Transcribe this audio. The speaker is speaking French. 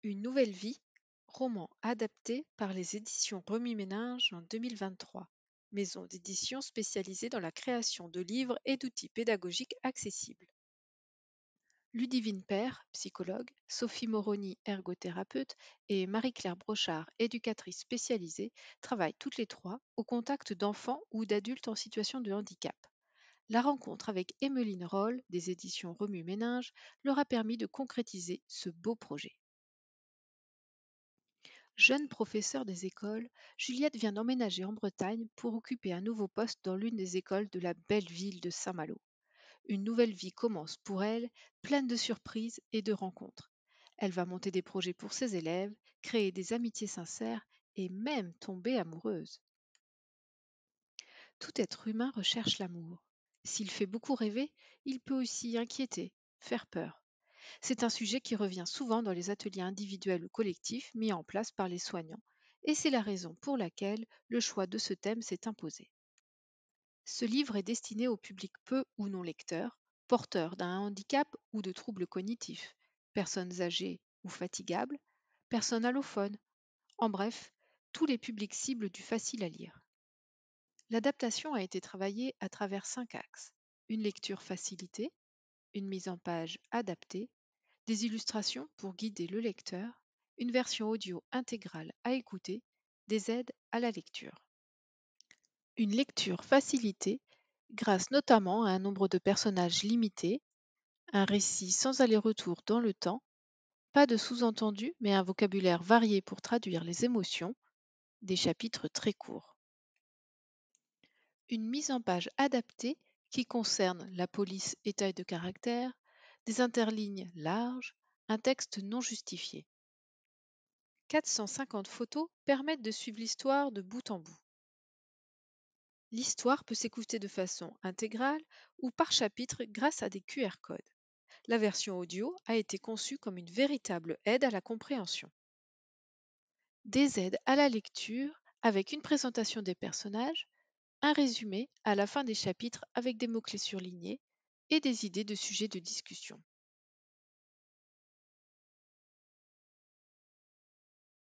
Une nouvelle vie, roman adapté par les éditions Remue-Ménage en 2023, maison d'édition spécialisée dans la création de livres et d'outils pédagogiques accessibles. Ludivine Père, psychologue, Sophie Moroni, ergothérapeute, et Marie-Claire Brochard, éducatrice spécialisée, travaillent toutes les trois au contact d'enfants ou d'adultes en situation de handicap. La rencontre avec Emmeline Roll, des éditions Remue-Ménage, leur a permis de concrétiser ce beau projet. Jeune professeure des écoles, Juliette vient d'emménager en Bretagne pour occuper un nouveau poste dans l'une des écoles de la belle ville de Saint-Malo. Une nouvelle vie commence pour elle, pleine de surprises et de rencontres. Elle va monter des projets pour ses élèves, créer des amitiés sincères et même tomber amoureuse. Tout être humain recherche l'amour. S'il fait beaucoup rêver, il peut aussi inquiéter, faire peur. C'est un sujet qui revient souvent dans les ateliers individuels ou collectifs mis en place par les soignants, et c'est la raison pour laquelle le choix de ce thème s'est imposé. Ce livre est destiné au public peu ou non lecteur, porteur d'un handicap ou de troubles cognitifs, personnes âgées ou fatigables, personnes allophones, en bref, tous les publics cibles du facile à lire. L'adaptation a été travaillée à travers 5 axes: une lecture facilitée, une mise en page adaptée, des illustrations pour guider le lecteur, une version audio intégrale à écouter, des aides à la lecture. Une lecture facilitée grâce notamment à un nombre de personnages limité, un récit sans aller-retour dans le temps, pas de sous-entendu mais un vocabulaire varié pour traduire les émotions, des chapitres très courts. Une mise en page adaptée qui concerne la police et taille de caractère, des interlignes larges, un texte non justifié. 450 photos permettent de suivre l'histoire de bout en bout. L'histoire peut s'écouter de façon intégrale ou par chapitre grâce à des QR codes. La version audio a été conçue comme une véritable aide à la compréhension. Des aides à la lecture avec une présentation des personnages, un résumé à la fin des chapitres avec des mots-clés surlignés et des idées de sujets de discussion.